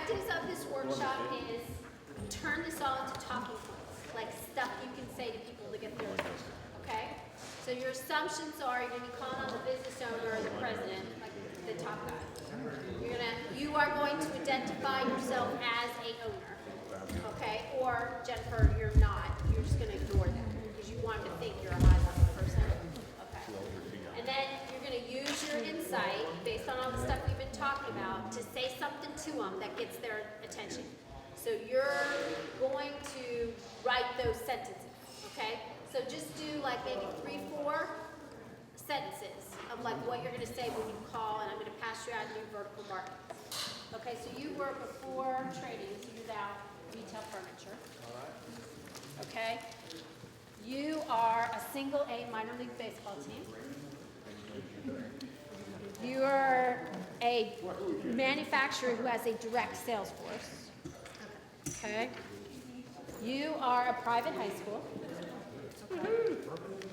objectives of this workshop is turn this all into talking points, like stuff you can say to people to get their attention, okay? So your assumptions are you're gonna be calling on the business owner or the president, like the top guy. You are going to identify yourself as a owner, okay? Or Jennifer, you're not. You're just gonna ignore that because you want to think you're a high level person, okay? And then you're gonna use your insight based on all the stuff we've been talking about to say something to them that gets their attention. So you're going to write those sentences, okay? So just do like maybe 3, 4 sentences of like what you're gonna say when you call, and I'm gonna pass you out new vertical markets. Okay, so you were before trading, so you're now retail furniture. Okay? You are a single A minor league baseball team. You are a manufacturer who has a direct sales force. Okay? You are a private high school.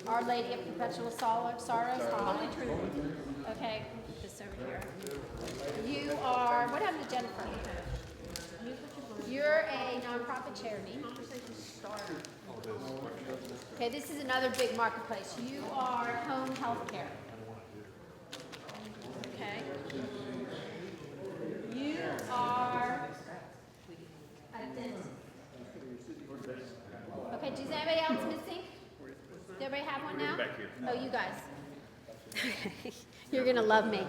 Our Lady of Perpetual Sorrows, Holly. Okay, this over here. You are, what happened to Jennifer? You're a nonprofit charity. Okay, this is another big marketplace. You are home health care. Okay. You are a dentist. Okay, does anybody else missing? Does everybody have one now? Oh, you guys. You're going to love me.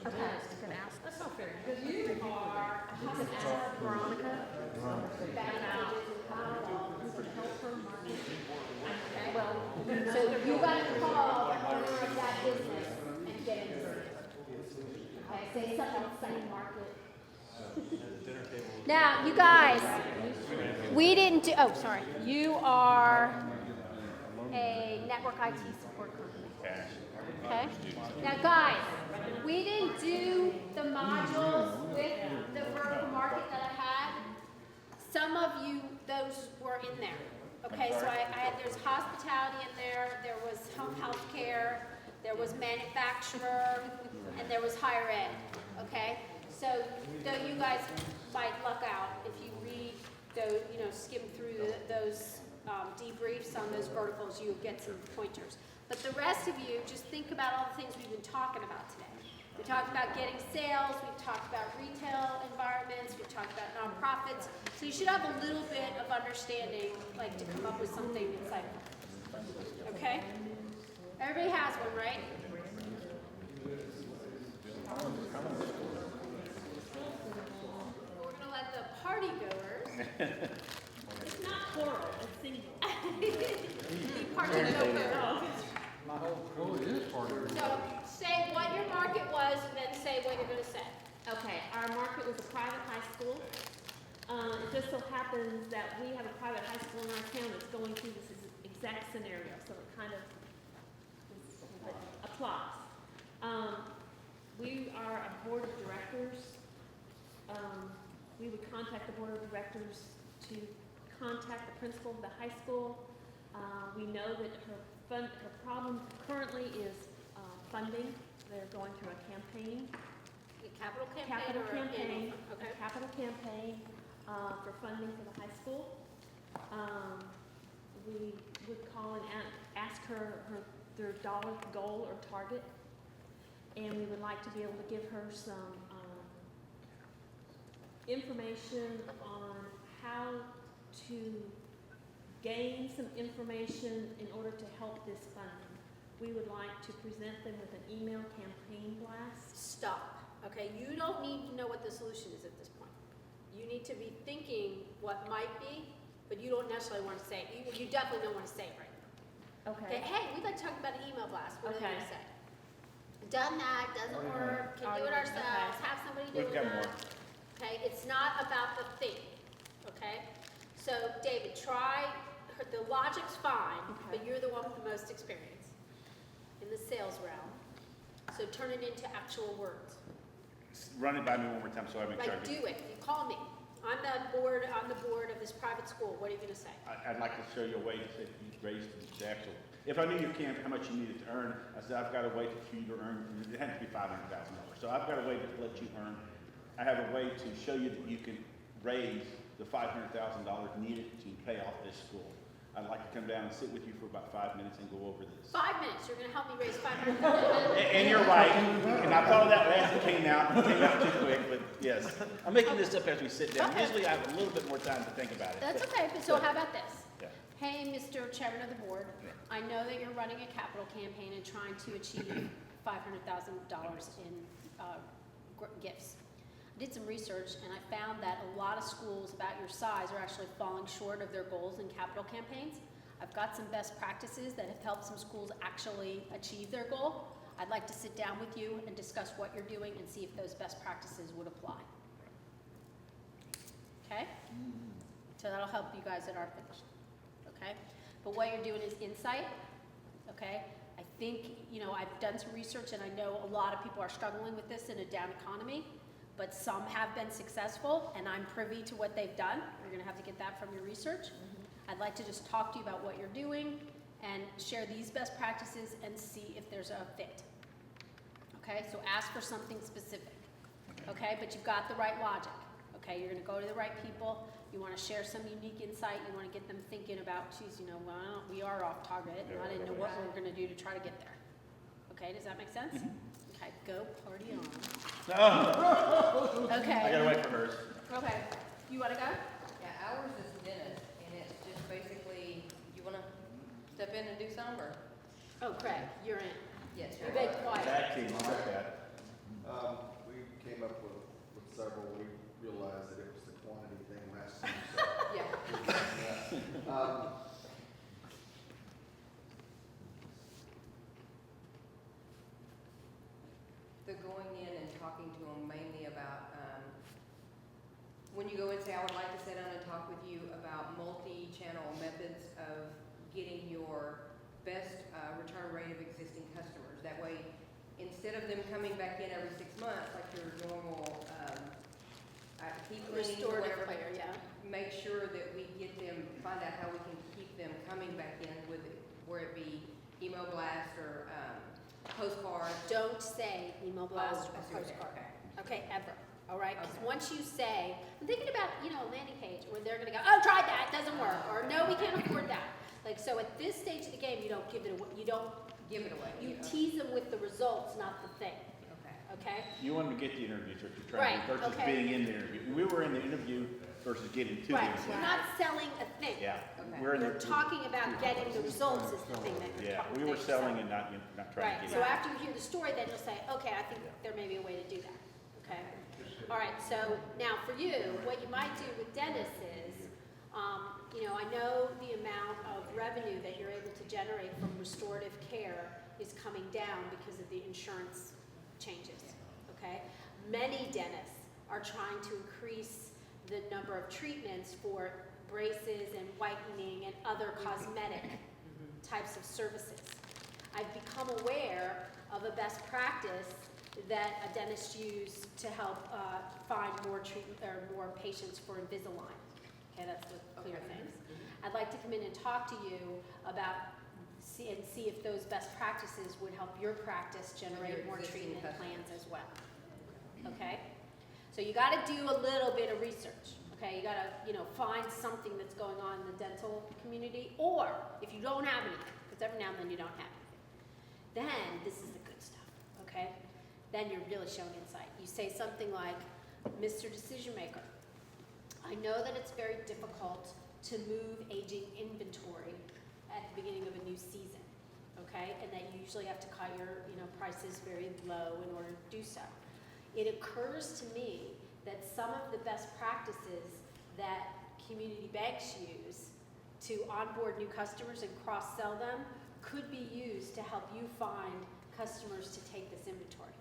Okay. That's not fair. You are a hospital. Veronica. Okay. Well, so you got to call the owner of that business and get into it. Okay, say something like market. Now, you guys, we didn't do, oh, sorry. You are a network IT support company. Okay? Now, guys, we didn't do the modules with the vertical market that I had. Some of you, those were in there. Okay, so I had, there's hospitality in there, there was home health care, there was manufacturer, and there was higher ed. Okay? So though you guys might luck out if you read, skim through those debriefs on those verticals, you'll get some pointers. But the rest of you, just think about all the things we've been talking about today. We talked about getting sales, we've talked about retail environments, we've talked about nonprofits. So you should have a little bit of understanding, like to come up with something insightful. Okay? Everybody has one, right? We're gonna let the party goers. It's not plural, it's singular. The party goers. Oh, it is part of it. So say what your market was and then say what you're gonna say. Okay, our market was a private high school. It just so happens that we have a private high school in our town that's going through this exact scenario, so it kind of applies. We are a board of directors. We would contact the board of directors to contact the principal of the high school. We know that her problem currently is funding. They're going through a campaign. A capital campaign Capital or campaign, okay. a capital campaign for funding for the high school. We would call and ask their dollar goal or target, and we would like to be able to give her some information on how to gain some information in order to help this funding. We would like to present them with an email campaign blast. Stop. Okay, you don't need to know what the solution is at this point. You need to be thinking what might be, but you don't necessarily want to say it. You definitely don't want to say it right now. Okay, hey, we'd like to talk about an email blast. What are they Okay. going to say? Done that, doesn't work, can do it ourselves, have somebody do We've got it. more. Okay, it's not about the thing, okay? So, David, try, the logic's fine, but you're the one with the most experience in the sales realm. So turn it into actual words. Run it by me one more time so I make sure I Like, get do it. You call me. I'm on the board of this private school, what are you gonna say? I'd like to show you a way to say you raised the actual, if I knew your camp, how much you needed to earn, I said, I've got a way for you to earn, it had to be $500,000. So I've got a way to let you earn, I have a way to show you that you can raise the $500,000 needed to pay off this school. I'd like to come down and sit with you for about 5 minutes and go over this. 5 minutes, you're gonna help me raise $500,000. And you're right, and I thought that last one came out too quick, but yes. I'm making this up as we sit down. Okay. Usually I have a little bit more time to think about it. That's okay, but so how about this? Yeah. Hey, Mr. Chairman of the board, Yeah. I know that you're running a capital campaign and trying to achieve $500,000 in gifts. I did some research and I found that a lot of schools about your size are actually falling short of their goals in capital campaigns. I've got some best practices that have helped some schools actually achieve their goal. I'd like to sit down with you and discuss what you're doing and see if those best practices would apply. Okay? So that'll help you guys that are finished. Okay? But what you're doing is insight. Okay? I think, you know, I've done some research and I know a lot of people are struggling with this in a down economy, but some have been successful and I'm privy to what they've done. You're gonna have to get that from your research. I'd like to just talk to you about what you're doing and share these best practices and see if there's a fit. Okay, so ask for something specific. Okay, but you've got the right logic. Okay, you're gonna go to the right people. You wanna share some unique insight. You wanna get them thinking about, geez, you know, well, we are off target and I didn't know what we were gonna do to try to get there. Okay, does that make sense? Okay, go party on. Oh, I Okay, gotta wait for hers. okay. You wanna go? Yeah, ours is dentist, and it's just basically, you wanna step in and do some, or? Oh, Craig, you're in. Yes, You've been quiet. Tag team, I like that. We came up with several, we realized that it was the quantity thing last time, so. Yeah. we're doing that. The going in and talking to them mainly about, when you go and say, I would like to sit down and talk with you about multi-channel methods of getting your best return rate of existing customers. That way, instead of them coming back in every 6 months, like your normal, keep cleaning or Restorative whatever, player, yeah. make sure that we get them, find out how we can keep them coming back in with, where it be email blast or postcards. Don't say email blast Oh, or I see what you're saying. postcard. Okay, ever, all right? Because Okay. once you say, I'm thinking about, you know, a landing page where they're gonna go, oh, tried that, doesn't work, or no, we can't afford that. Like, so at this stage of the game, you don't give it away, you don't, Give it away. you yeah. tease them with the results, not the thing, Okay. okay? You want to get the interview, so you're trying to, Right, versus okay. being in the interview. We were in the interview versus getting to the Right, interview. we're not selling a thing. Yeah, Okay. we're in We're the, talking about getting the results is the thing that you're yeah, talking. we were that you're selling and not trying Right, to so get it. after you hear the story, then you'll say, okay, I think there may be a way to do that, okay? All right, so now for you, what you might do with Dennis is, you know, I know the amount of revenue that you're able to generate from restorative care is coming down because of the insurance changes, okay? Many dentists are trying to increase the number of treatments for braces and whitening and other cosmetic types of services. I've become aware of a best practice that a dentist used to help find more treatment or more patients for Invisalign. Okay, that's the clear Okay. things. I'd like to come in and talk to you about see if those best practices would help your practice generate your more existing treatment customers. plans as well. Okay, so you got to do a little bit of research. Okay, you got to, you know, find something that's going on in the dental community, or if you don't have anything, because every now and then you don't have anything, then this is the good stuff. Okay, then you're really showing insight. You say something like, Mr. Decision Maker, I know that it's very difficult to move aging inventory at the beginning of a new season, okay? And that you usually have to cut your, you know, prices very low in order to do so. It occurs to me that some of the best practices that community banks use to onboard new customers and cross-sell them could be used to help you find customers to take this inventory.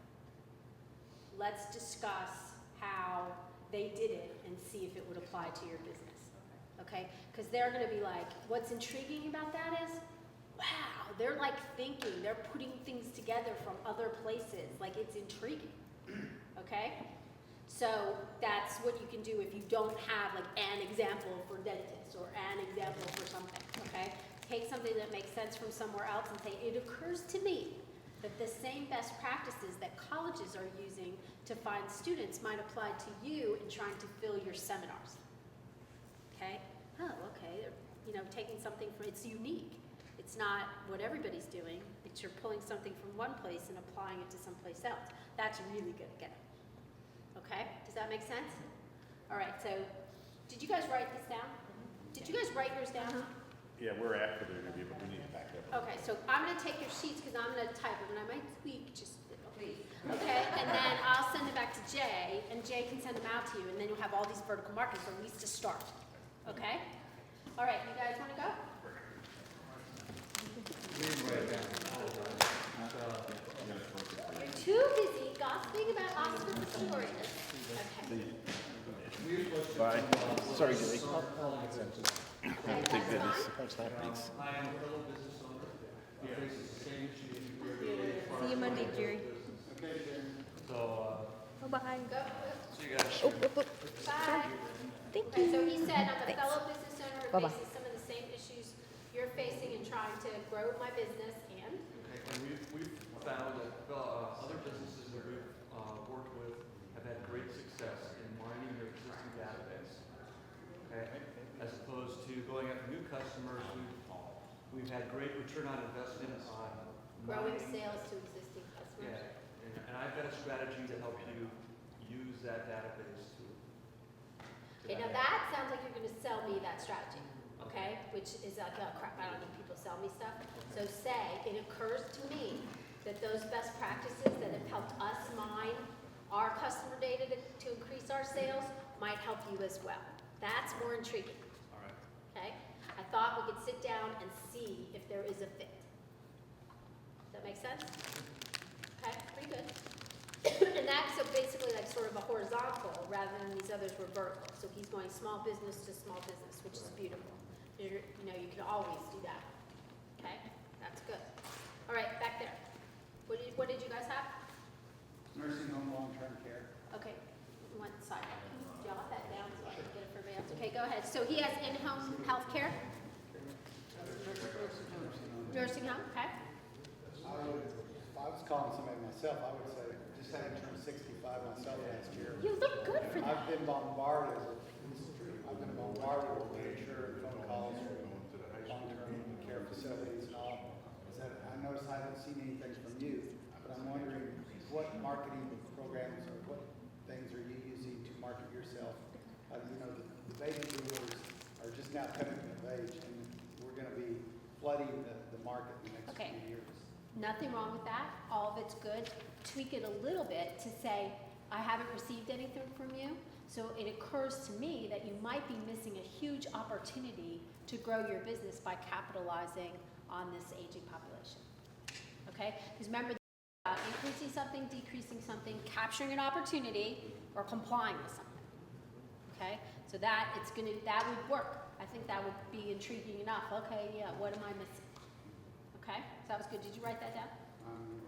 Let's discuss how they did it and see if it would apply to your business. Okay? Because they're going to be like, what's intriguing about that is, wow, they're like thinking, they're putting things together from other places. Like, it's intriguing. Okay? So that's what you can do if you don't have like an example for dentists or an example for something, okay? Take something that makes sense from somewhere else and say, it occurs to me that the same best practices that colleges are using to find students might apply to you in trying to fill your seminars. Okay? Oh, okay, they're, you know, taking something from, it's unique. It's not what everybody's doing, it's you're pulling something from one place and applying it to someplace else. That's really good, get it. Okay, does that make sense? All right, so, did you guys write this down? Did you guys write yours down? Yeah, we're after the interview, but we need to back up. Okay, so I'm gonna take your sheets, because I'm gonna type them, and I might tweak just a little. Please. Okay, and then I'll send it back to Jay, and Jay can send them out to you, and then you'll have all these vertical markers, or at least to start. Okay? All right, you guys wanna go? You're too busy gossiping about Oscar Pistorius. Okay. Bye. Sorry, Julie. Okay, Thank goodness. that's fine. Thanks. I am a fellow business owner, faces the same issue See you Monday, Jerry. so, Bye-bye. Go. see you guys. Bye. Thank Okay, so he said, I'm a fellow business owner who Bye-bye. faces some of the same issues you're facing in trying to grow my business and, And we've found that other businesses that we've worked with have had great success in mining their existing database. Okay, as opposed to going after new customers, we've had great return on investment on growing mining. sales to existing customers. Yeah, and I've got a strategy to help you use that database to. Okay, now that sounds like you're gonna sell me that strategy, okay? Which is like, oh crap, I don't need people to sell me stuff. So say, it occurs to me that those best practices that have helped us mine our customer data to increase our sales might help you as well. That's more intriguing, All right. okay? I thought we could sit down and see if there is a fit. Does that make sense? Okay, pretty good. And that's so basically like sort of a horizontal rather than these others were vertical. So he's going small business to small business, which is beautiful. You know, you can always do that. Okay, that's good. All right, back there. What did you guys have? Nursing home, long-term care. Okay, one side. Jot that down so I can get it for everybody else. Okay, go ahead. So he has in-home health care? Nursing home, okay. If I was calling somebody myself, I would say, just having turned 65 myself last year. You look good for that. I've been bombarded with literature and phone calls from long-term care facilities and all. That I noticed I haven't seen anything from you, but I'm wondering what marketing programs or what things are you using to market yourself? You know, the baby boomers are just now coming of age, and we're going to be flooding the market in the next Okay. few years. Nothing wrong with that. All of it's good. Tweak it a little bit to say, I haven't received anything from you. So it occurs to me that you might be missing a huge opportunity to grow your business by capitalizing on this aging population. Okay? Because remember, increasing something, decreasing something, capturing an opportunity, or complying with something. Okay? So that would work. I think that would be intriguing enough. Okay, yeah, what am I missing? Okay, so that was good. Did you write that down?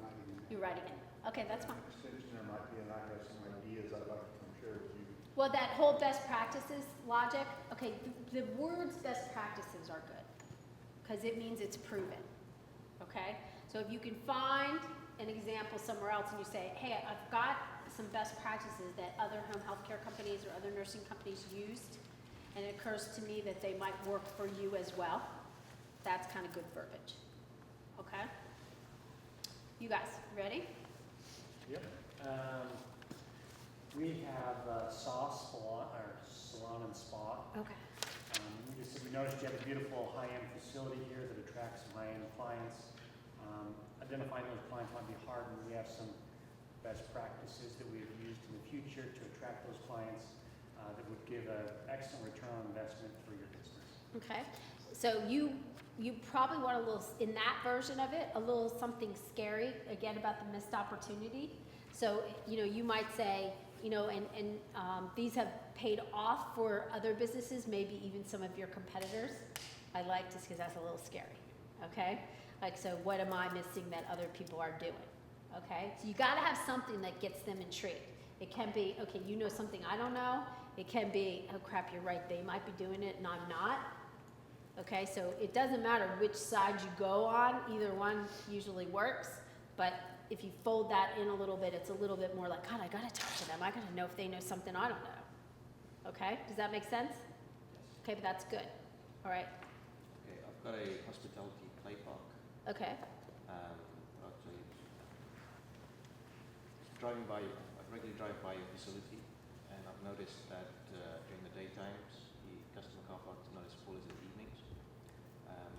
Writing it. You're writing it. Okay, that's fine. Extension there might be, and I have some ideas I'd like to share with you. Well, that whole best practices logic, okay, the words best practices are good because it means it's proven. Okay, so if you can find an example somewhere else and you say, hey, I've got some best practices that other home health care companies or other nursing companies used, and it occurs to me that they might work for you as well, that's kind of good verbiage. Okay? You guys, ready? Yep. We have salon and spa. Okay. We noticed you have a beautiful high-end facility here that attracts some high-end clients. Identifying those clients might be hard, and we have some best practices that we've used in the future to attract those clients that would give an excellent return on investment for your business. Okay, so you probably want a little, in that version of it, a little something scary, again, about the missed opportunity. So, you know, you might say, you know, and these have paid off for other businesses, maybe even some of your competitors. I like this because that's a little scary, okay? Like, so what am I missing that other people are doing? Okay, so you gotta have something that gets them intrigued. It can be, okay, you know something I don't know. It can be, oh crap, you're right, they might be doing it and I'm not. Okay, so it doesn't matter which side you go on, either one usually works. But if you fold that in a little bit, it's a little bit more like, God, I gotta talk to them. I gotta know if they know something I don't know. Okay, does that make sense? Okay, but that's good. All right, Okay, I've got a hospitality play park. okay, Actually, driving by, I regularly drive by your facility, and I've noticed that during the daytimes, the customer car park is not as full as in the evenings.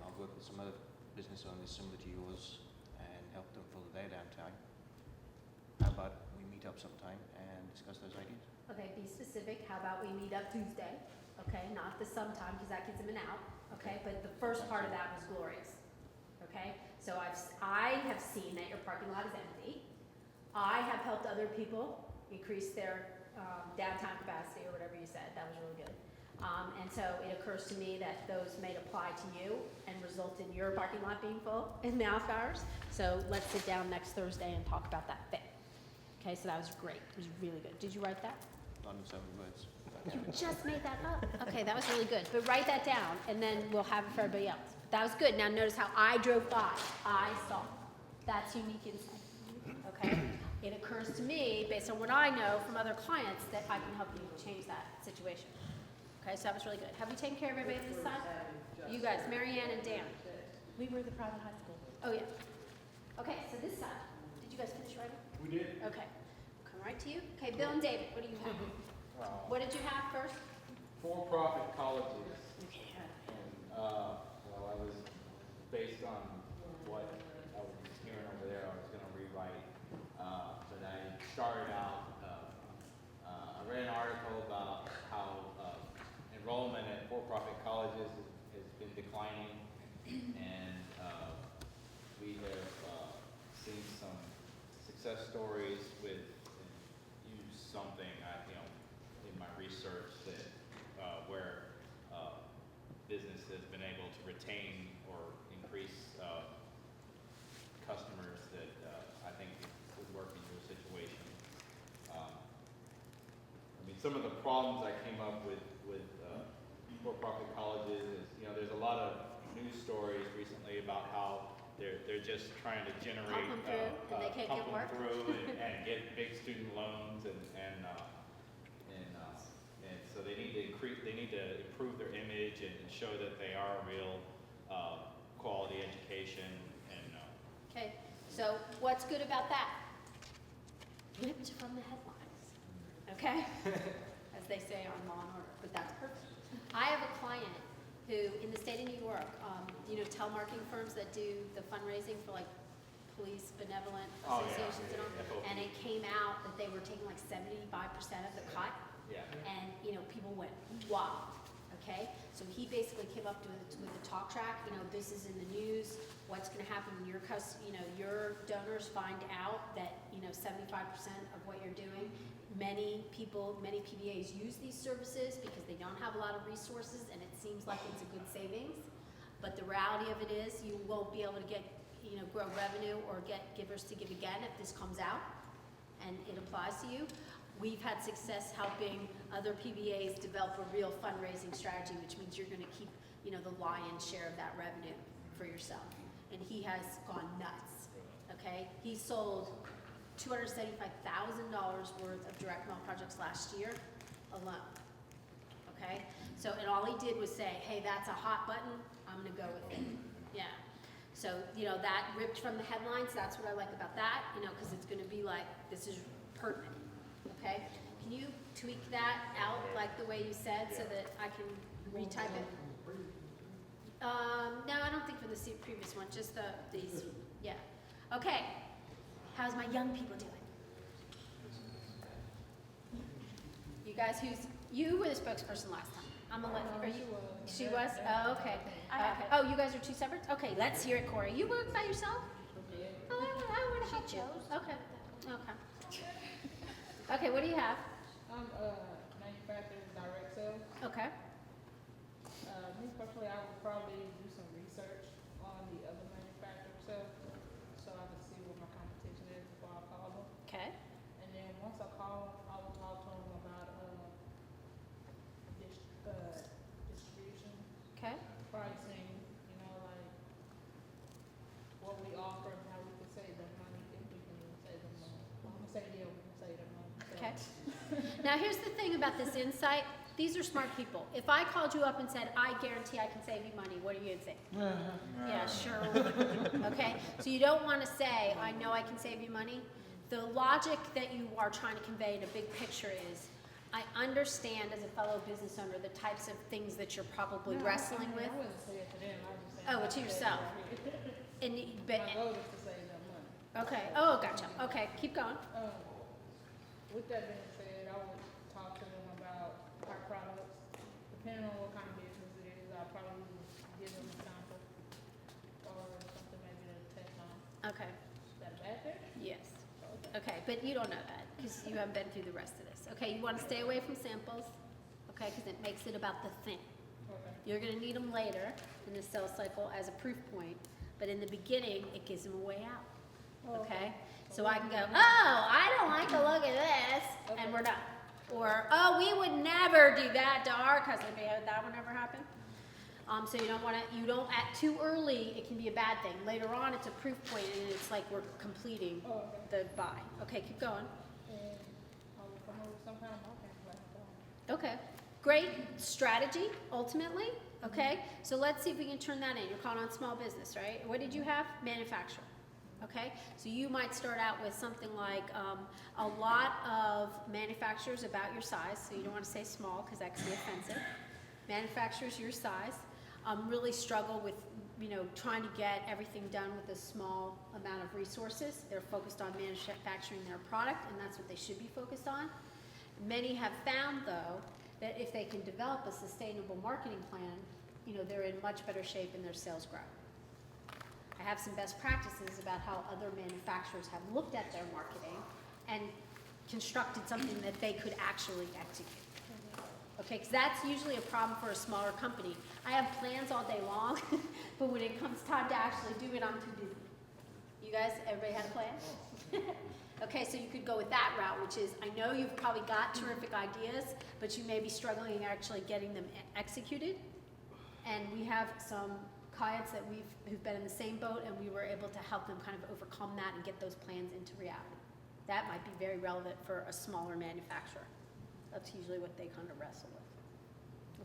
I've worked with some other business owners similar to yours and helped them fill their downtime. How about we meet up sometime and discuss those ideas? okay, be specific. How about we meet up Tuesday? Okay, not the sometime, because that gets them in out. Okay, but the first part of that was glorious. Okay, so I have seen that your parking lot is empty. I have helped other people increase their downtime capacity, or whatever you said. That was really good. And so it occurs to me that those may apply to you and result in your parking lot being full in the off hours. So let's sit down next Thursday and talk about that thing. Okay, so that was great. It was really good. Did you write that? Not in so many words. You just made that up. Okay, that was really good. But write that down, and then we'll have it for everybody else. But that was good. Now notice how I drove by. I saw. That's unique insight. Okay? It occurs to me, based on what I know from other clients, that I can help you change that situation. Okay, so that was really good. Have we taken care of everybody on this side? You guys, Mary Ann and Dan. We were the private high school. Oh, yeah. Okay, so this side. Did you guys finish writing? We did. Okay. We'll come right to you. Okay, Bill and David, what do you have? What did you have first? For-profit colleges, Okay. and, well, I was, based on what I was hearing over there, I was gonna rewrite, but I started out, I read an article about how, enrollment at for-profit colleges has been declining, and, we have, seen some success stories with, use something, in my research that, where, business has been able to retain or increase, customers that, I think would work in your situation. I mean, some of the problems I came up with, for-profit colleges is, there's a lot of news stories recently about how they're just trying to generate, Pump them through, and they can't pump get them work. through and get big student loans and so they need to improve their image and show that they are a real, quality education and, Okay, so what's good about that? Ripped from the headlines, okay? As they say on Law and Order, but that's perfect. I have a client who, in the state of New York, telemarketing firms that do the fundraising for like police benevolent Oh, yeah. associations and all, FOP. and it came out that they were taking like 75% of the cut. yeah. And, people went, wow, okay? So he basically came up with a talk track, this is in the news, what's gonna happen when your donors find out that, 75% of what you're doing. Many PBAs use these services because they don't have a lot of resources and it seems like it's a good savings. But the reality of it is you won't be able to get, grow revenue or get givers to give again if this comes out and it applies to you. We've had success helping other PBAs develop a real fundraising strategy, which means you're gonna keep, the lion's share of that revenue for yourself. And he has gone nuts, okay? He sold $275,000 worth of direct mail projects last year alone, okay? So, and all he did was say, hey, that's a hot button, I'm gonna go with it, yeah. So, that ripped from the headlines, that's what I like about that, because it's gonna be like, this is pertinent. Okay, can you tweak that out like the way you said so that I can retype it? No, I don't think for the previous one, just these, yeah. Okay, how's my young people doing? You guys, you were the spokesperson last time. I'm gonna let, are you? She was? Oh, okay. Okay. Oh, you guys are two separate? Okay, let's hear it, Corey. You work by yourself? Oh, I would help you. Okay, okay. Okay, what do you have? I'm manufacturing direct sales. Okay. Me personally, I would probably do some research on the other manufacturer sales, so I can see what my competition is before I call them. Okay. And then once I call, I say deal, we can say the money. So- Okay. Now, here's the thing about this insight. These are smart people. If I called you up and said, I guarantee I can save you money, what are you gonna say? Yeah, sure. Okay, so you don't wanna say, I know I can save you money. The logic that you are trying to convey in a big picture is, I understand as a fellow business owner the types of things that you're probably No, wrestling I with. wouldn't say it to them, I was just saying. Oh, to yourself. And, but, My goal is to save them money. okay, oh, gotcha. Okay, keep going. With that being said, I would talk to them about our products, depending on what kind of business it is, I'll probably give them a sample or something maybe to test on. Okay, Is that a bad thing? yes. Okay. Okay, but you don't know that, because you haven't been through the rest of this. Okay, you want to stay away from samples, okay, because it makes it about the thing. Okay. You're gonna need them later in the sales cycle as a proof point, but in the beginning, it gives them a way out, okay? So I can go, oh, I don't like the look of this, and we're done. Or, oh, we would never do that to our customer, that would never happen. So you don't wanna, you don't, at too early, it can be a bad thing. Later on, it's a proof point, and it's like we're completing Oh, the okay. buy. Okay, keep going. And I will come up with some kind of marketing plan. Okay, great strategy, ultimately, okay? So let's see if we can turn that in. You're calling on small business, right? What did you have? Manufacturer, okay? So you might start out with something like a lot of manufacturers about your size, so you don't want to say small because that can be offensive. Manufacturers your size really struggle with, you know, trying to get everything done with a small amount of resources. They're focused on manufacturing their product, and that's what they should be focused on. Many have found, though, that if they can develop a sustainable marketing plan, you know, they're in much better shape in their sales growth. I have some best practices about how other manufacturers have looked at their marketing and constructed something that they could actually execute. Okay, because that's usually a problem for a smaller company. I have plans all day long, but when it comes time to actually do it, I'm too busy. You guys, everybody have a plan? Okay, so you could go with that route, which is, I know you've probably got terrific ideas, but you may be struggling actually getting them executed. And we have some clients that who've been in the same boat, and we were able to help them kind of overcome that and get those plans into reality. That might be very relevant for a smaller manufacturer. That's usually what they kind of wrestle with.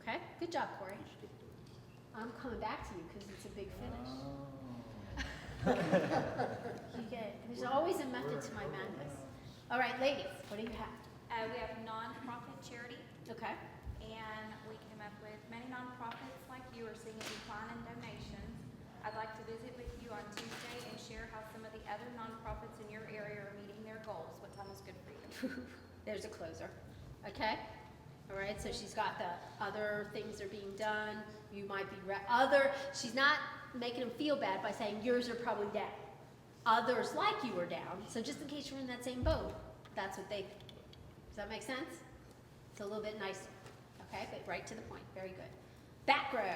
Okay, good job, Corey. I'm coming back to you because it's a big finish. There's always a method to my madness. All right, ladies, what do you have? We have nonprofit charity, Okay. and we came up with many nonprofits like you are seeing a decline in donations. I'd like to visit with you on Tuesday and share how some of the other nonprofits in your area are meeting their goals. What time is good for you? There's a closer. Okay? All right, so she's got the other things are being done. You might be she's not making them feel bad by saying yours are probably down. Others like you are down. So just in case you're in that same boat, that's what they think. Does that make sense? It's a little bit nicer. Okay, but right to the point. Very good. Back row.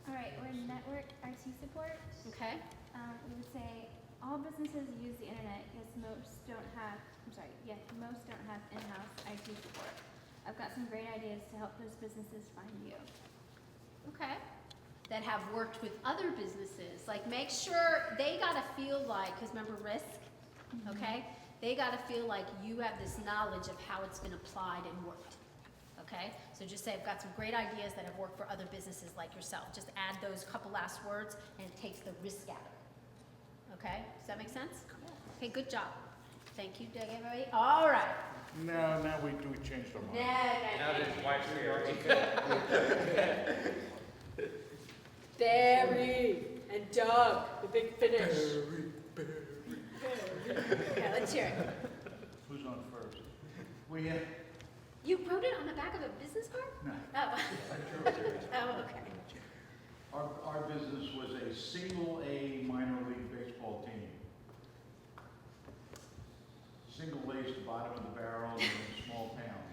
All right, we're network IT support. Okay. We would say all businesses use the internet because most don't have in-house IT support. I've got some great ideas to help those businesses find you. Okay. That have worked with other businesses. Like make sure they gotta feel like, because remember risk, okay? They gotta feel like you have this knowledge of how it's been applied and worked. Okay? So just say, I've got some great ideas that have worked for other businesses like yourself. Just add those couple last words and it takes the risk out of it. Okay? Does that make sense? Okay, good job. Thank you, Doug, everybody. All right. No, now we changed our mind. Now there's white Barry and Doug, the big finish. Yeah, let's hear it. Who's on first? You wrote it on the back of a business card? No. Oh. Oh, okay. Our business was a single A minor league baseball team. Single A's the bottom of the barrel in a small town.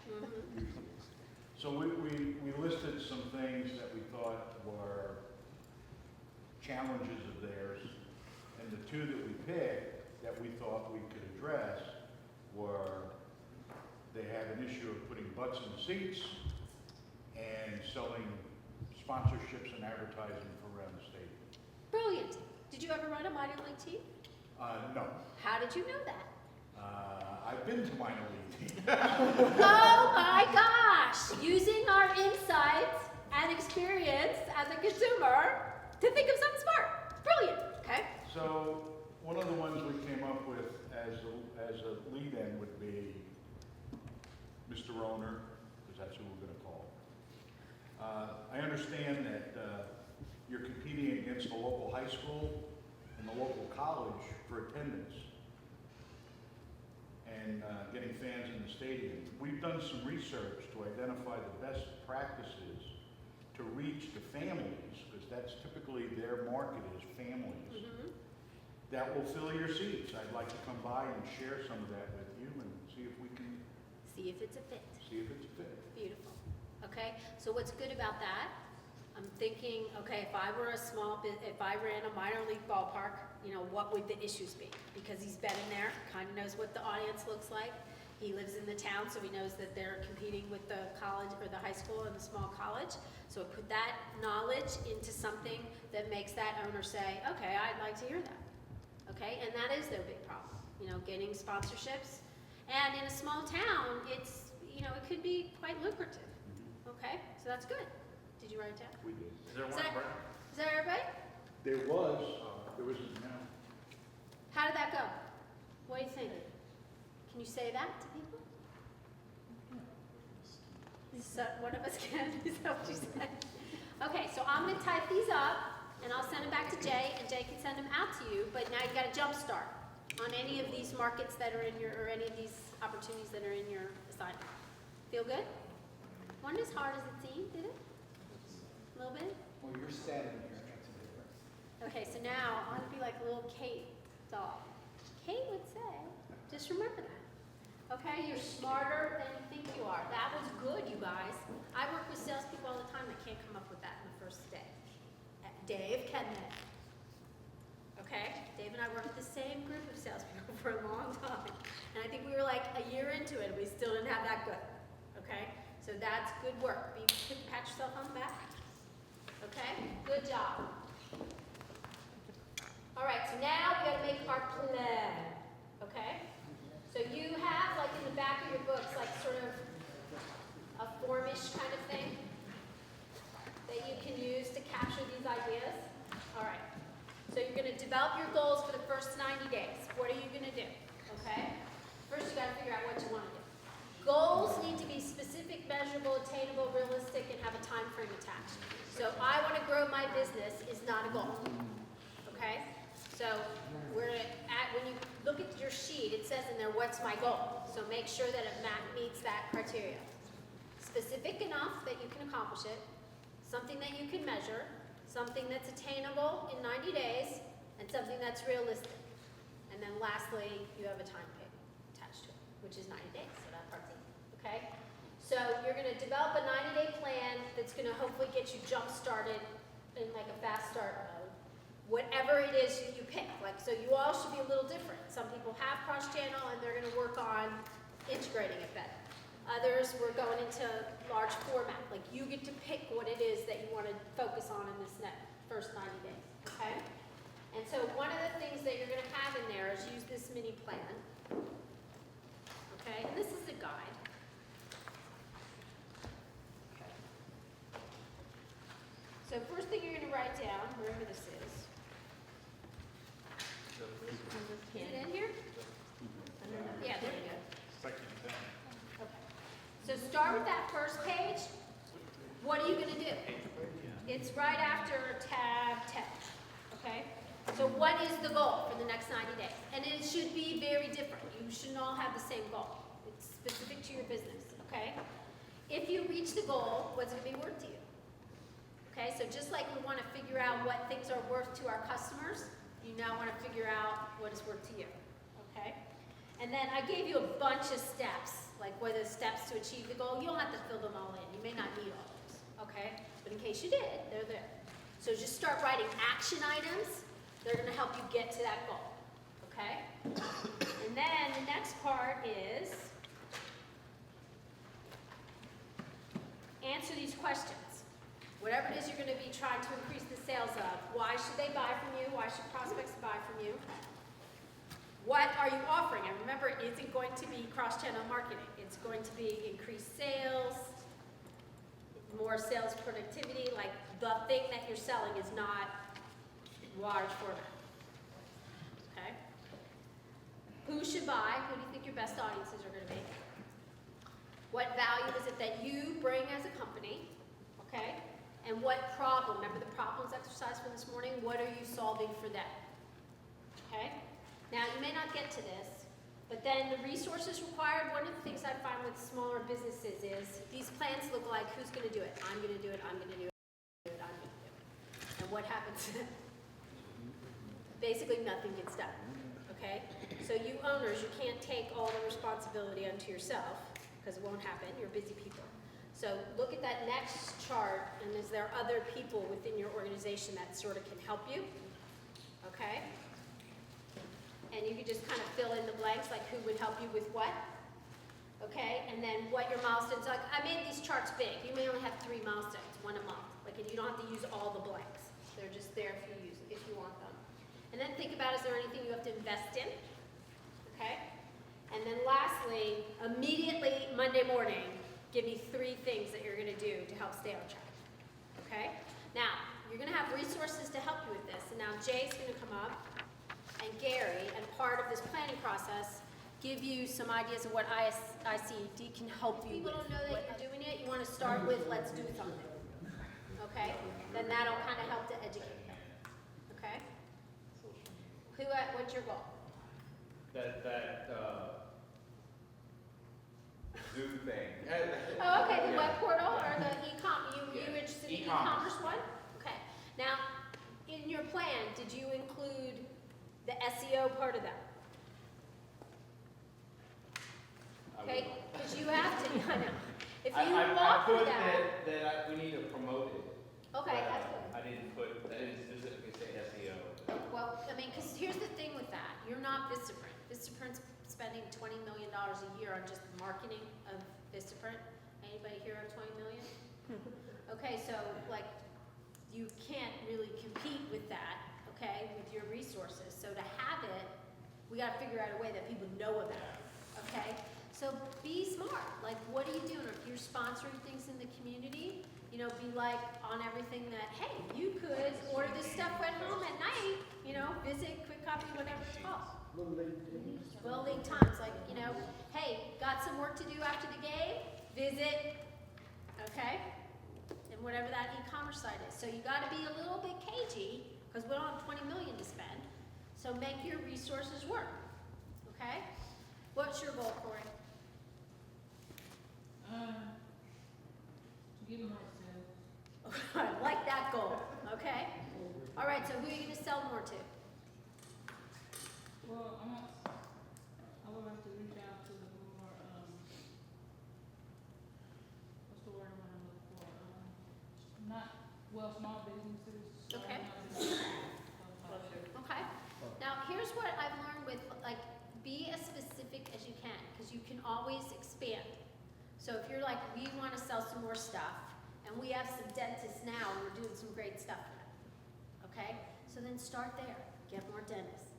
Mm-hmm. So we listed some things that we thought were challenges of theirs, and the two that we picked that we thought we could address were they had an issue of putting butts in seats and selling sponsorships and advertising for around the stadium. Brilliant. Did you ever run a minor league team? No. How did you know that? I've been to minor league. Oh my gosh! Using our insights and experience as a consumer to think of something smart. Brilliant, okay? So, one of the ones we came up with as a lead-in would be Mr. Owner, because that's who we're gonna call. I understand that, you're competing against the local high school and the local college for attendance and, getting fans in the stadium. We've done some research to identify the best practices to reach the families, because that's typically their market is families. That will fill your seats. I'd like to come by and share some of that with you and see if we can, See if it's a fit. see if it's a fit. Beautiful. Okay, so what's good about that? I'm thinking, okay, if I were a if I ran a minor league ballpark, you know, what would the issues be? Because he's been in there, kind of knows what the audience looks like. He lives in the town, so he knows that they're competing with the college or the high school and the small college. So put that knowledge into something that makes that owner say, okay, I'd like to hear that. Okay, and that is their big problem, you know, getting sponsorships. And in a small town, it's, you know, it could be quite lucrative. Okay, so that's good. Did you write it down? We did. Is there Is one, that- Brent? Is that everybody? There isn't now. How did that go? What do you think? Can you say that to people? So one of us can, is that what you said? Okay, so I'm gonna type these up and I'll send them back to Jay and Jay can send them out to you, but now you got a jump start on any of these markets that are in your, or any of these opportunities that are in your assignment. Feel good? Wasn't as hard as it seemed, did it? A little bit? Well, you're standing here, that's a difference. Okay, so now I want to be like a little Kate doll. Kate would say, just remember that. Okay, you're smarter than you think you are. That was good, you guys. I work with salespeople all the time that can't come up with that in the first day. Dave Kedman. Okay, Dave and I worked with the same group of salespeople for a long time. And I think we were like a year into it and we still didn't have that good. Okay, so that's good work. Pat yourself on the back. Okay, good job. All right, so now we gotta make our plan, okay? So you have, like in the back of your books, like sort of a formish kind of thing that you can use to capture these ideas. All right, so you're gonna develop your goals for the first 90 days. What are you gonna do, okay? First, you gotta figure out what you wanna do. Goals need to be specific, measurable, attainable, realistic, and have a time frame attached. So I wanna grow my business is not a goal, okay? So when you look at your sheet, it says in there, what's my goal? So make sure that it meets that criteria. Specific enough that you can accomplish it, something that you can measure, something that's attainable in 90 days, and something that's realistic. And then lastly, you have a time frame attached to it, which is 90 days, so that part's easy, okay? So you're gonna develop a 90-day plan that's gonna hopefully get you jump-started in like a fast start mode. Whatever it is you pick, like, so you all should be a little different. Some people have cross-channel and they're gonna work on integrating it better. Others, we're going into large format, like you get to pick what it is that you wanna focus on in this first 90 days, okay? And so one of the things that you're gonna have in there is use this mini plan, okay? And this is a guide. So first thing you're gonna write down, wherever this is. Is it in here? Yeah, there you go. Section 10. Okay. So start with that first page. What are you gonna do? It's right after tab 10, okay? So what is the goal for the next 90 days? And it should be very different. You shouldn't all have the same goal. It's specific to your business, okay? If you reach the goal, what's it gonna be worth to you? Okay, so just like we wanna figure out what things are worth to our customers, you now wanna figure out what is worth to you, okay? And then I gave you a bunch of steps, like what are the steps to achieve the goal. You don't have to fill them all in. You may not need all those, okay? But in case you did, they're there. So just start writing action items. They're gonna help you get to that goal, okay? And then the next part is answer these questions. Whatever it is you're gonna be trying to increase the sales of, why should they buy from you? Why should prospects buy from you? what are you offering? And remember, it isn't going to be cross-channel marketing. It's going to be increased sales, more sales productivity, like the thing that you're selling is not large format. Okay? Who should buy? Who do you think your best audiences are going to be? What value is it that you bring as a company? Okay? And what problem? Remember the problems exercise from this morning? What are you solving for them? Okay? Now, you may not get to this, but then the resources required, one of the things I find with smaller businesses is these plans look like, who's going to do it? I'm going to do it, I'm going to do it, I'm going to do it. And what happens? Basically, nothing gets done. Okay? So you owners, you can't take all the responsibility unto yourself, because it won't happen. You're busy people. So look at that next chart, and is there other people within your organization that sort of can help you? Okay? And you can just kind of fill in the blanks, like who would help you with what. Okay? And then what your milestones are. I made these charts big. You may only have 3 milestones, 1 a month. Like, and you don't have to use all the blanks. They're just there if you want them. And then think about, is there anything you have to invest in? Okay? And then lastly, immediately Monday morning, give me 3 things that you're going to do to help stay on track. Okay? Now, you're going to have resources to help you with this. And now Jay's going to come up, and Gary, and part of this planning process, give you some ideas of what ICD can help you with. People don't know that you're doing it. You want to start with, let's do something. Okay? Then that'll kind of help to educate them. Okay? What's your goal? That Zoom thing. Oh, okay, the Yeah. web portal or the e-com, you interested in the E-commerce. e-commerce one? Okay. Now, in your plan, did you include the SEO part of that? Okay, because you have to, I know. If you walk through that. that we need to promote it. Okay, but, that's good. I didn't specifically say SEO. Well, I mean, because here's the thing with that. You're not Vistaprint. Vistaprint's spending $20 million a year on just the marketing of Vistaprint. Anybody here on 20 million? Okay, so like, you can't really compete with that, okay, with your resources. So to have it, we gotta figure out a way that people know about it, okay? So be smart. Like, what are you doing? If you're sponsoring things in the community, you know, be like on everything that, hey, you could order this stuff at home at night, you know, visit, quick copy, whatever it's called. Little league times, like, you know, hey, got some work to do after the game, visit, okay? And whatever that e-commerce site is. So you gotta be a little bit cagey, because we don't have 20 million to spend. So make your resources work, okay? What's your goal, Corey? To give myself. I like that goal, okay? All right, so who are you gonna sell more to? Well, I would like to reach out to the more, what's the word I'm gonna look for? Small businesses. Okay. starting Okay. Now, here's what I've learned with, like, be as specific as you can, because you can always expand. So if you're like, we want to sell some more stuff, and we have some dentists now, and we're doing some great stuff for them. Okay? So then start there. Get more dentists.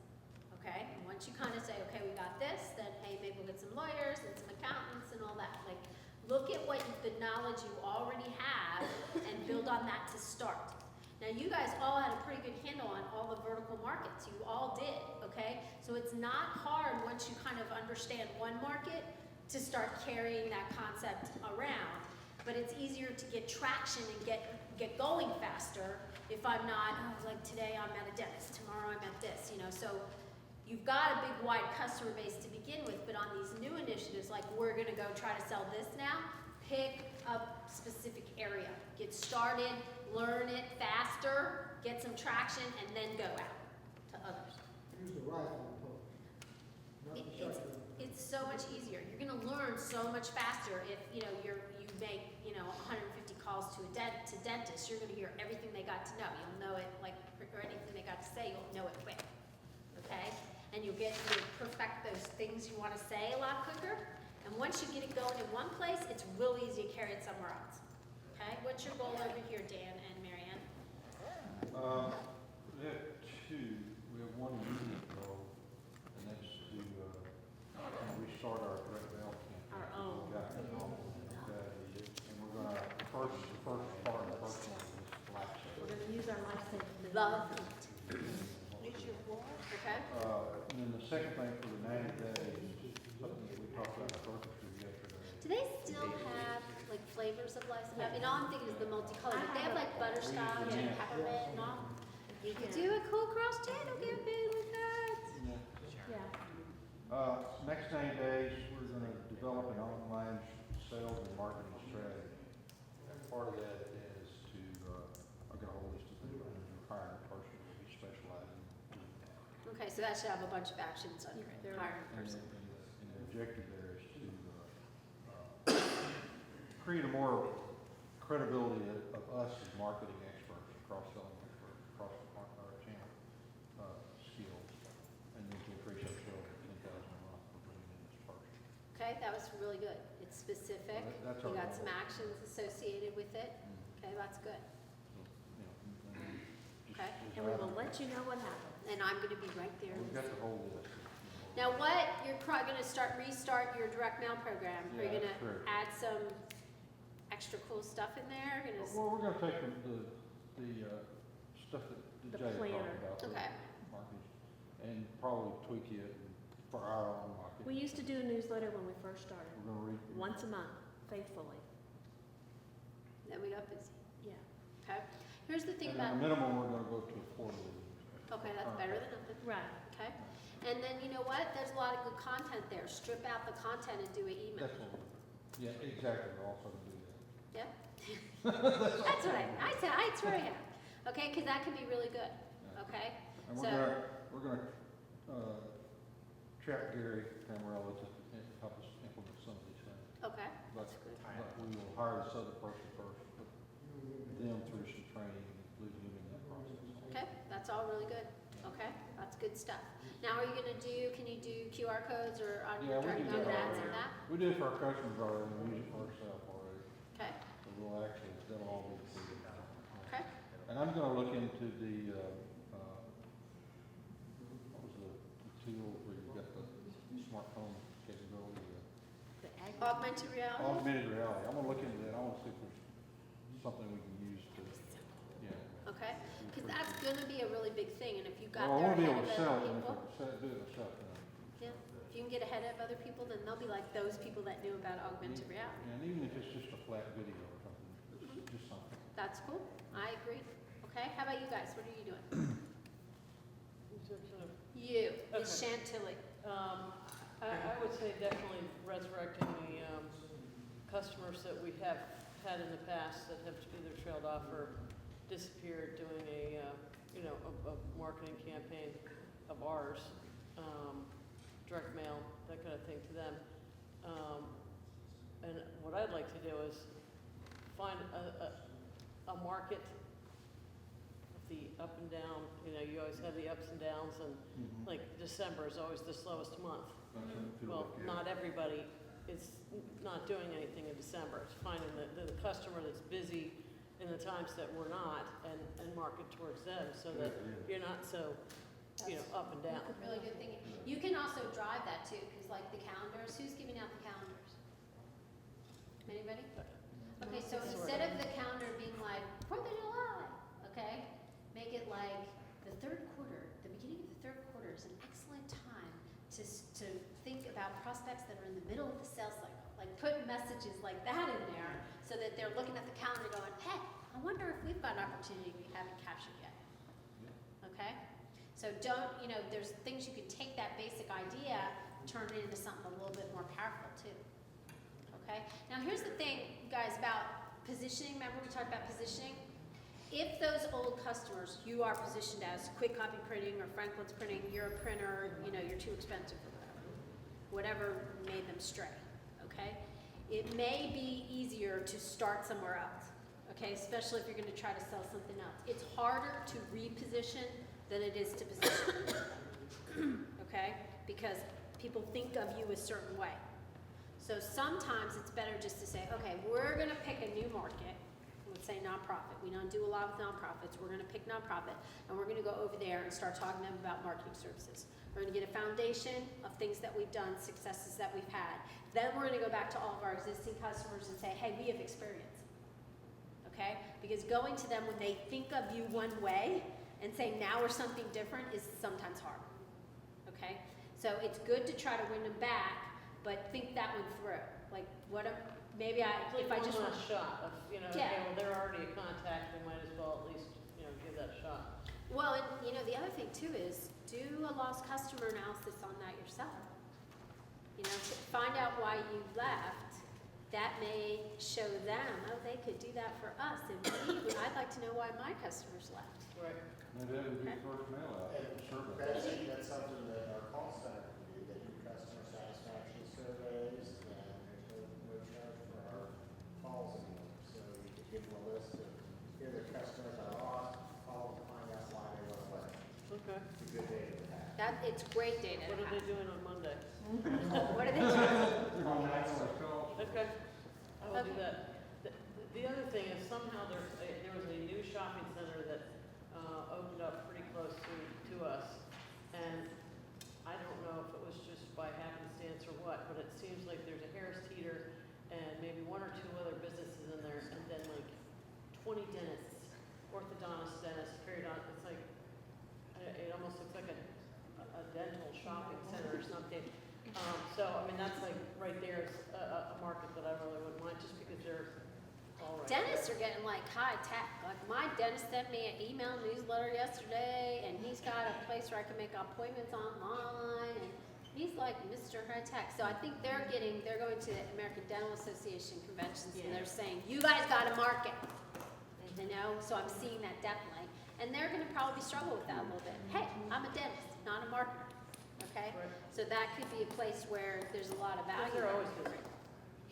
Okay? And once you kind of say, okay, we got this, then hey, maybe we'll get some lawyers and some accountants and all that. Like, look at the knowledge you already have and build on that to start. Now, you guys all had a pretty good handle on all the vertical markets. You all did, okay? So it's not hard once you kind of understand one market to start carrying that concept around. But it's easier to get traction and get going faster if I'm not, like today I'm at a dentist, tomorrow I'm at this, you know. So you've got a big, wide customer base to begin with, but on these new initiatives, like we're gonna go try to sell this now, pick a specific area. Get started, learn it faster, get some traction, and then go out to others. Use the rifle approach, not the shotgun. It's so much easier. You're gonna learn so much faster if, you know, you make, you know, 150 calls to dentists. You're gonna hear everything they got to know. You'll know it, like, or anything they got to say, you'll know it quick, okay? And you'll perfect those things you wanna say a lot quicker. And once you get it going in one place, it's real easy to carry it somewhere else, okay? What's your goal over here, Dan and Marianne? We have two. We have one immediate goal, and that's to love it. Okay? And then the second thing for the 90 days, something that we talked about focus group yesterday. Do they still have like flavors of lice? I mean, all I'm thinking is the multicolored. But they have like butterscotch and peppermint and all. You could do a cool cross channel campaign with that. Yeah. Next 90 days, we're gonna develop an online sales and marketing strategy. And part of that is to, I've got a whole list of things, I'm gonna hire a person to be specializing in doing that. Okay, so that should have a bunch of actions under it. Hiring a person. And the objective there is to create a more credibility of us as marketing experts, cross-selling experts, across our channel skills, and then to increase our sales to 10,000 a month for bringing in this person. Okay, that was really good. It's specific. That's You our got some goal. actions associated with it. Okay, that's good. So, you know, and just Okay. as And we will I- let you know what happens. And I'm gonna be right there. We've got the whole list. Now what, you're probably gonna restart your direct mail program. Are you Yeah, gonna that's correct. add some extra cool stuff in there? Well, we're gonna take the stuff that The Jay planner. talked about. the Okay. marketing, and probably tweak it for our own market. We used to do a newsletter when we first started, We're gonna read. once a month, faithfully. Then we got busy. Yeah. Okay? Here's the thing And at a about, minimum, we're gonna go to a quarterly. okay, that's better than nothing. Right. Okay? And then you know what? There's a lot of good content there. Strip out the content and do an email. That's what, yeah, exactly, we're also gonna do that. Yep. That's what I said, I swear I have. Okay, because that can be really good. Okay? And So, we're gonna, track Gary Camarella to help us implement some of these things. okay, But, that's good. but we will hire this other person first, put them through some training, including them in that process. Okay, that's all really good. Okay, that's good stuff. Now, are you gonna can you do QR codes or on Yeah, we direct can mail do that ads already. and that? We do it for our customers already, and we use it for ourselves already, Okay, so we'll actually, that'll all be included now. okay, And I'm gonna look into the, what was the tool where you got the smartphone capability, augmented reality? augmented reality. I'm gonna look into that, I wanna see if there's something we can use to, yeah. Okay, because that's gonna be a really big thing, and if you got Well, I there wanna be ahead able of to sell other it, and if I people, can do it myself, yeah, if you can get ahead of other people, then they'll be like those people that knew about augmented reality. And even if it's just a flat video or something, it's just something. That's cool, I agree. Okay, how about you guys, what are you doing? You, Ms. Chantilly. I would say definitely resurrecting the customers that we have had in the past that have either trailed off or disappeared, doing a marketing campaign of ours, direct mail, that kind of thing to them. And what I'd like to do is find a market, the up and down, you always have the ups and downs, and like December is always the slowest month. Well, not everybody is not doing anything in December. It's finding the customer that's busy in the times that we're not, and market towards them so that you're not so, up and down. That's a really good thing. You can also drive that too, because like the calendars, who's giving out the calendars? Anybody? Okay, so instead of the calendar being like 4th of July, okay, make it like the third quarter, the beginning of the third quarter is an excellent time to think about prospects that are in the middle of the sales cycle. Like put messages like that in there so that they're looking at the calendar going, hey, I wonder if we've got an opportunity we haven't captured yet. Okay? So don't, there's things you can take that basic idea, turn it into something a little bit more powerful too. Okay? Now here's the thing, guys, about positioning. Remember we talked about positioning? If those old customers you are positioned as Quick Copy Printing or Franklin's Printing, you're a printer, you're too expensive or whatever made them stray, okay? It may be easier to start somewhere else, okay? Especially if you're gonna try to sell something else. It's harder to reposition than it is to position, okay? Because people think of you a certain way. So sometimes it's better just to say, okay, we're gonna pick a new market. Let's say nonprofit. We don't do a lot with nonprofits. We're gonna pick nonprofit, and we're gonna go over there and start talking to them about marketing services. We're gonna get a foundation of things that we've done, successes that we've had. Then we're gonna go back to all of our existing customers and say, hey, we have experience, okay? Because going to them when they think of you one way and say now we're something different is sometimes hard, okay? So it's good to try to win them back, but think that one through. Like, what if, maybe if I just one want. last shot of, you know, Yeah. okay, well, they're already a contact, we might as well at least, you know, give that a shot. Well, and you know, the other thing too is do a lost customer analysis on that yourself. You know, to find out why you left. That may show them, oh, they could do that for us, and I'd like to know why my customers left. Right. And that would be first mail out, survey. That's something that our call center can do, they do customer satisfaction surveys, and there's no charge for our calls anymore. So you could give them a list of, here are the customers I lost, call to find out why they went away. Okay. It's a good data to have. That, it's great data What to are they have. doing on Monday? What are they doing? Okay, I will do that. The other thing is somehow there was a new shopping center that opened up pretty close to us. And I don't know if it was just by happenstance or what, but it seems like there's a Harris Teeter and maybe one or two other businesses in there, and then like 20 dentists, orthodontists, dentists, periodontist. It's like, it almost looks like a dental shopping center or something. So, I mean, that's like, right there is a market that I really wouldn't mind, just because they're all right. Dentists are getting like high tech. Like my dentist sent me an email newsletter yesterday, and he's got a place where I can make appointments online, and he's like Mr. High Tech. So I think they're going to the American Dental Association conventions, and they're saying, you guys got to market. You know, so I'm seeing that definitely. And they're going to probably struggle with that a little bit. Hey, I'm a dentist, not a marketer. Okay? Right. So that could be a place where there's a lot of value. They're there. always busy.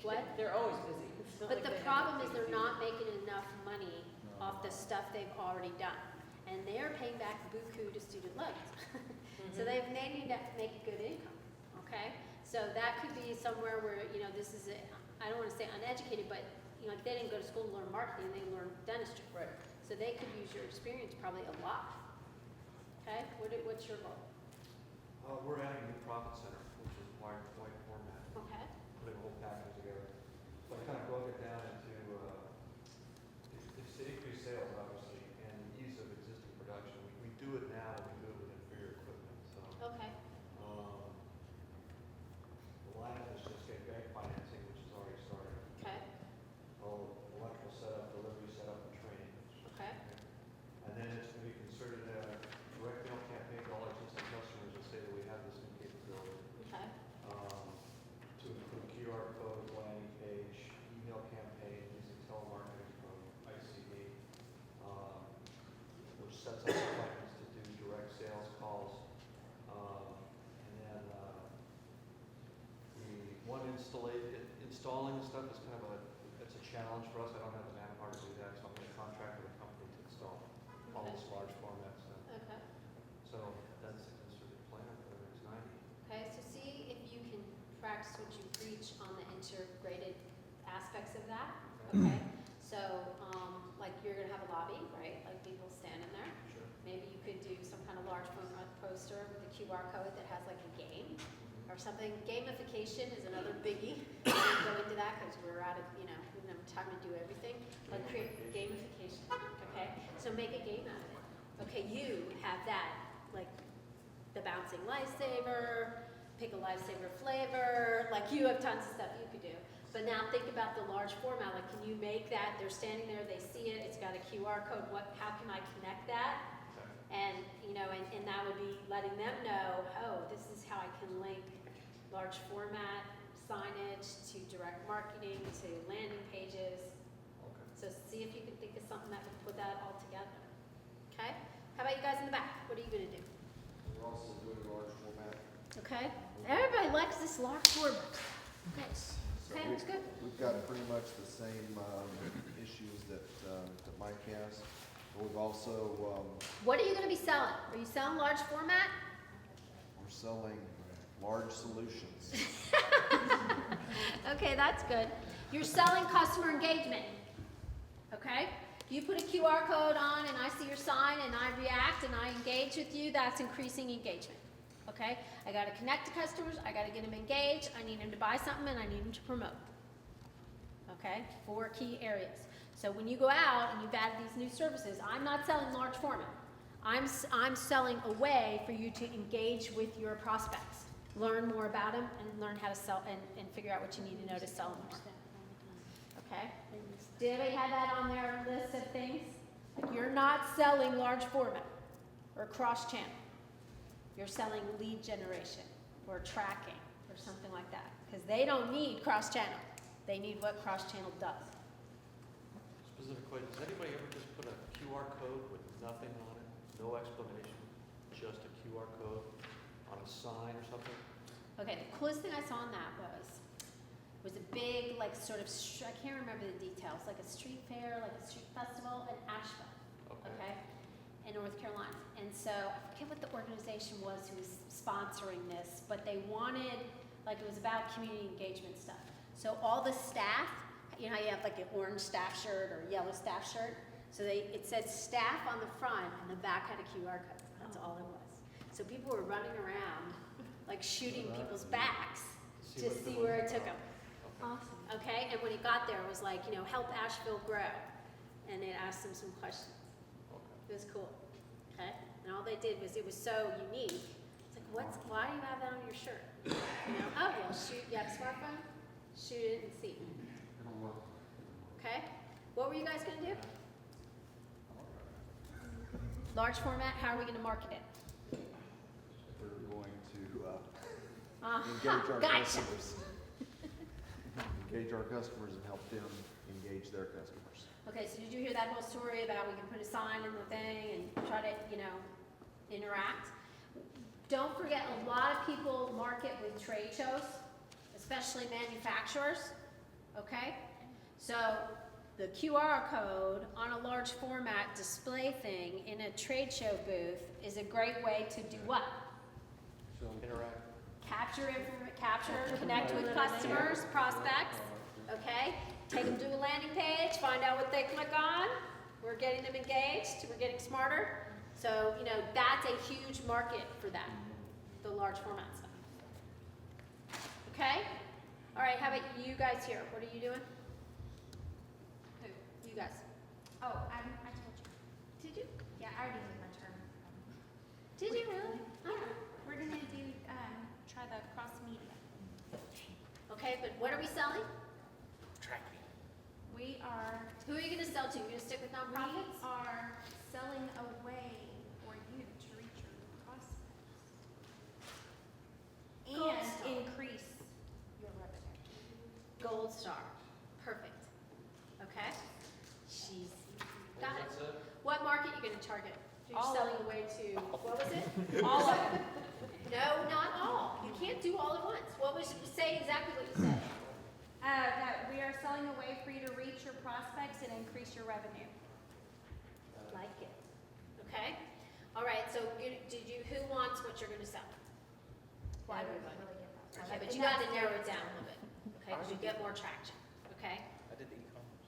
What? They're always busy. It's not But like the they problem have is they're to not making enough money off the stuff they've already done. And they're paying back buku to student loans. So they need to make a good income, okay? So that could be somewhere where, you know, this is, I don't want to say uneducated, but, you know, they didn't go to school to learn marketing, they learned dentistry. Right. So they could use your experience probably a lot. Okay, what's your goal? We're adding a new profit center, which is white format, Okay. putting a whole package together. So I kind of broke it down into, it's to increase sales, obviously, and ease of existing production. We do it now, and we do it with inferior equipment, so. Okay. The lineup is just get bank financing, which is already started. Okay. Electrical setup, delivery setup, and training. Okay. And then it's going to be concerted direct mail campaign to all our existing customers to say that we have this new capability. Okay. To include QR code, landing page, email campaign using telemarketing from ICD, which sets up appointments to do direct sales calls. And then the one installing the stuff is kind of it's a challenge for us. I don't have the manpower to do that, so I'm going to contract with a company to install all this large format stuff. Okay. So that's the concerted plan for the next 90. Okay, so see if you can practice what you preach on the integrated aspects of that, okay? So, like you're gonna have a lobby, right, like people standing there? Sure. Maybe you could do some kind of large poster with a QR code that has like a game or something. Gamification is another biggie. We won't go into that because we're out of, you know, we don't have time to do everything. But create gamification, okay? So make a game out of it. Okay, you have that, like the bouncing lifesaver, pick a lifesaver flavor, like you have tons of stuff you could do. But now think about the large format, like can you make that, they're standing there, they see it, it's got a QR code, how can I connect that? And, you know, and that would be letting them know, oh, this is how I can link large format signage to direct marketing, to landing pages. Okay. So see if you can think of something that would put that all together. Okay? How about you guys in the back? What are you gonna do? We're also doing large format. Okay? Everybody likes this large format. Okay, So okay, that's good. We've got pretty much the same issues that Mike has. But we've also, What are you gonna be selling? Are you selling large format? we're selling large solutions. Okay, that's good. You're selling customer engagement. Okay? You put a QR code on and I see your sign and I react and I engage with you, that's increasing engagement. Okay? I gotta connect to customers, I gotta get them engaged, I need them to buy something and I need them to promote. Okay? 4 key areas. So when you go out and you've added these new services, I'm not selling large format. I'm selling a way for you to engage with your prospects, learn more about them, and learn how to sell, and figure out what you need to know to sell them more. Okay? Did anybody have that on their list of things? Like, you're not selling large format or cross-channel. You're selling lead generation or tracking or something like that. Because they don't need cross-channel. They need what cross-channel does. Specific question, does anybody ever just put a QR code with nothing on it, no explanation, just a QR code on a sign or something? Okay, the coolest thing I saw on that was a big, like, sort of, I can't remember the details, like a street fair, like a street festival in Asheville, okay, in North Carolina. And so I forget what the organization was who was sponsoring this, but they wanted, like, it was about community engagement stuff. So all the staff, you know how you have like an orange staff shirt or a yellow staff shirt? So it said staff on the front and the back had a QR code. That's all it was. So people were running around, like shooting people's backs to see where it took them. Awesome. Okay, and when he got there, it was like, you know, help Asheville grow. And it asked him some questions. It was cool. Okay, and all they did was, it was so unique. It's like, why do you have that on your shirt? You know, oh, well, shoot, you have a smartphone? Shoot it and see. Okay, what were you guys gonna do? Large format, how are we gonna market it? We're going to Uh-huh, engage our gotcha. customers. Engage our customers and help them engage their customers. Okay, so did you hear that whole story about we can put a sign in the thing and try to, you know, interact? Don't forget, a lot of people market with trade shows, especially manufacturers, okay? So the QR code on a large format display thing in a trade show booth is a great way to do what? Interact. Capture, connect with customers, prospects, okay? Take them to a landing page, find out what they click on. We're getting them engaged, we're getting smarter. So, you know, that's a huge market for that, the large format stuff. Okay? All right, how about you guys here? What are you doing? Who? You guys. Oh, I told you. Did you? Yeah, I already did my turn. Did you really? Yeah, we're gonna do, try the cross media. Okay, but what are we selling? We are, Who are you gonna sell to? You gonna stick with we nonprofits? are selling a way for you to reach your prospects. Gold And star. increase your revenue. Gold star. Perfect. Okay? She's got it. What market you gonna target? You're All of selling them. away to, what was it? All of them. No, not all. You can't do all at once. What was, say exactly what you said. No, we are selling a way for you to reach your prospects and increase your revenue. Like it. Okay? All right, so who wants what you're gonna sell? Well, I didn't Everybody. really get that. Okay, but And you gotta that's- narrow it down a little bit, okay, because you get more traction, okay? I did the e-commerce.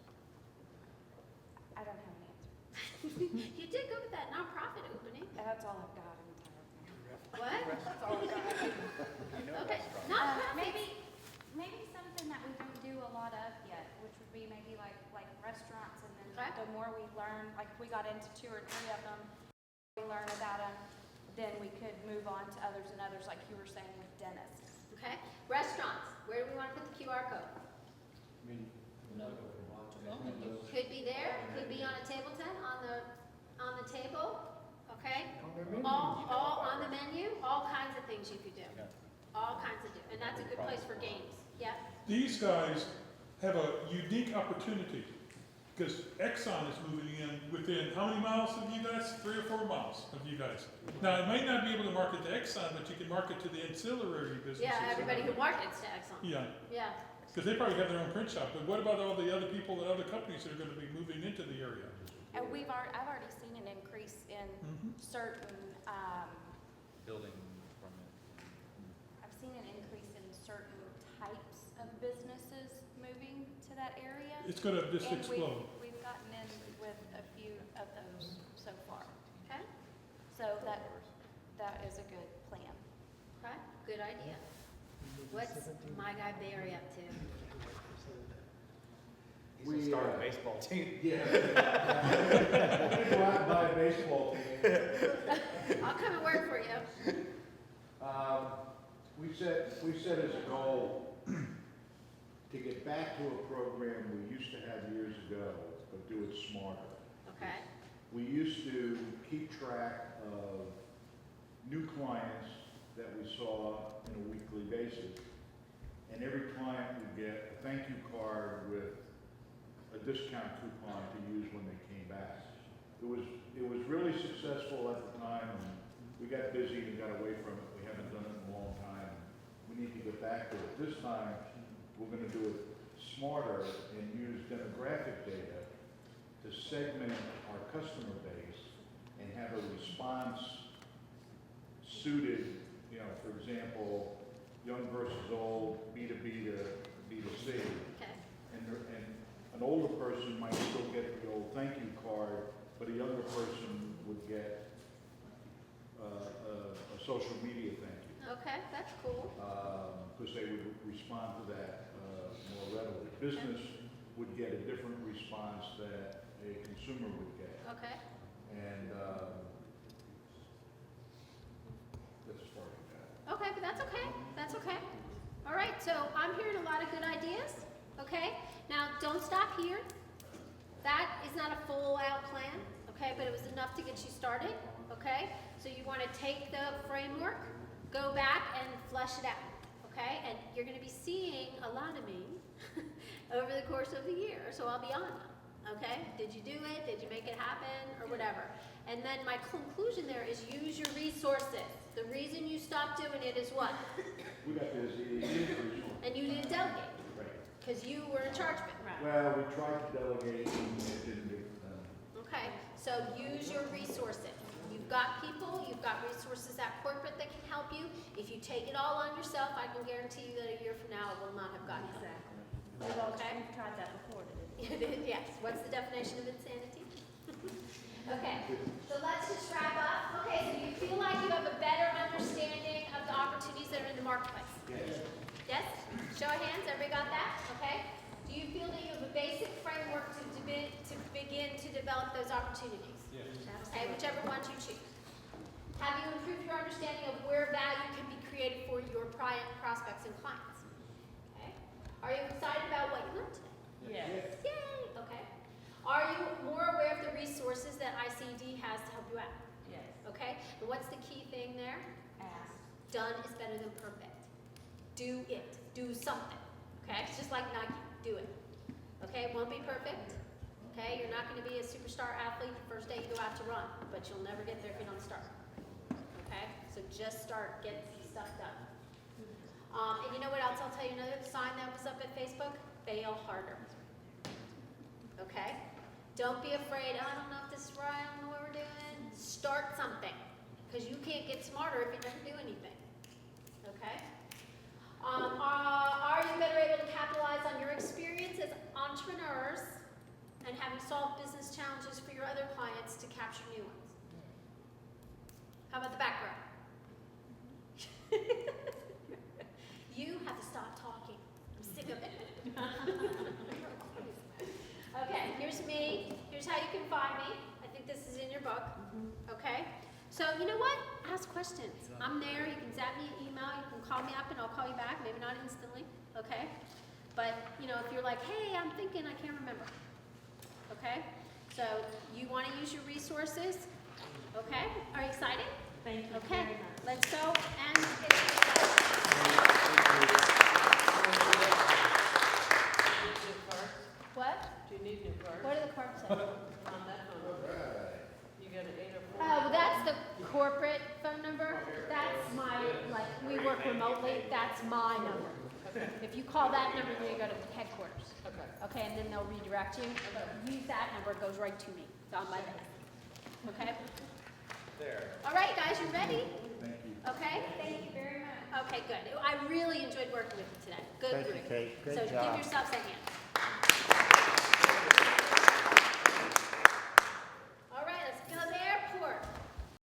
I don't have an answer. You did go with that nonprofit opening. That's all I've got in the entire thing. What? That's all I've got. Okay, nonprofits. Maybe something that we don't do a lot of yet, which would be maybe like restaurants, and then Okay. the more we learn, like if we got into 2 or 3 of them, we learn about them, then we could move on to others and others, like you were saying with dentists. Okay, restaurants, where do we want to put the QR code? Could be there, could be on a table tent, on the table, okay? All on the menu, all kinds of things you could do. All kinds of, and that's a good place for games, yeah? These guys have a unique opportunity, because Exxon is moving in within, how many miles of you guys? 3 or 4 miles of you guys. Now, it might not be able to market to Exxon, but you can market to the ancillary businesses. Yeah, everybody who markets to Exxon. Yeah, Yeah, because they probably have their own print shop, but what about all the other people, the other companies that are gonna be moving into the area? And I've already seen an increase in certain, Building from it. I've seen an increase in certain types of businesses moving to that area. It's gonna just And explode. we've gotten in with a few of those so far. okay, So that is a good plan. okay, good idea. What's my guy Barry up to? We, Start a baseball team. Yeah. We're gonna go out and buy a baseball team. I'll come and work for you. We set as a goal to get back to a program we used to have years ago, but do it smarter. Okay. We used to keep track of new clients that we saw on a weekly basis. And every client would get a thank you card with a discount coupon to use when they came back. It was really successful at the time, and we got busy and got away from it. We haven't done it in a long time. We need to get back to it. This time, we're gonna do it smarter and use demographic data to segment our customer base and have a response suited, you know, for example, young versus old, B2B to B2C. Okay. And an older person might still get the old thank you card, but a younger person would get a social media thank you. Okay, that's cool. Because they would respond to that more readily. Business would get a different response that a consumer would get. Okay. And that's as far as that. Okay, but that's okay. That's okay. All right, so I'm hearing a lot of good ideas. Okay, now don't stop here. That is not a full-out plan, okay, but it was enough to get you started. Okay, so you want to take the framework, go back and flesh it out. Okay, and you're going to be seeing a lot of me over the course of the year, so I'll be on them. Okay, did you do it? Did you make it happen, or whatever? And then my conclusion there is use your resources. The reason you stopped doing it is what? We got busy. And you didn't delegate, Right. because you were in charge of it. Well, we tried to delegate and it didn't get done. Okay, so use your resources. You've got people, you've got resources at corporate that can help you. If you take it all on yourself, I can guarantee you that a year from now it will not have gotten help. Okay? We've tried that before, didn't we? Yes, what's the definition of insanity? Okay, so let's just wrap up. Okay, so you feel like you have a better understanding of the opportunities that are in the marketplace? Yes. Yes? Show of hands, everybody got that? Okay? Do you feel that you have a basic framework to begin to develop those opportunities? Yes. Okay, whichever ones you choose. Have you improved your understanding of where value can be created for your prospects and clients? Okay. Are you excited about what you learned today? Yes. Yay! Okay. Are you more aware of the resources that ICD has to help you out? Yes. Okay. And what's the key thing there? Ask. Done is better than perfect. Do it. Do something. Okay? It's just like Nike. Do it. Okay? It won't be perfect. Okay? You're not going to be a superstar athlete the first day you go out to run, but you'll never get there if you don't start. Okay? So just start. Get stuff done. And you know what else I'll tell you? Another sign that was up at Facebook? Fail harder. Okay? Don't be afraid, I don't know if this is right, I don't know what we're doing. Start something, because you can't get smarter if you never do anything. Okay? Are you better able to capitalize on your experience as entrepreneurs and having solved business challenges for your other clients to capture new ones? How about the background? You have to stop talking. I'm sick of it. Okay, here's me. Here's how you can find me. I think this is in your book. Okay? So, you know what? Ask questions. I'm there. You can zap me an email. You can call me up and I'll call you back. Maybe not instantly. Okay? But, you know, if you're like, hey, I'm thinking, I can't remember. Okay? So, you want to use your resources. Okay? Are you excited? Thank you Okay. very much. Let's go and get started. What? Do you need new cards? What do the cards say? On that phone. You got an 804? Well, that's the corporate phone number. That's my, like, we work remotely, that's my number. If you call that number, then you go to headquarters. Okay. Okay, and then they'll redirect you. Use that number, it goes right to me. It's on my desk. Okay? There. All right, guys, you ready? Thank you. Okay? Thank you very much. Okay, good. I really enjoyed working with you today. Good Thank you, group. Kate. Great So job. give yourselves a hand.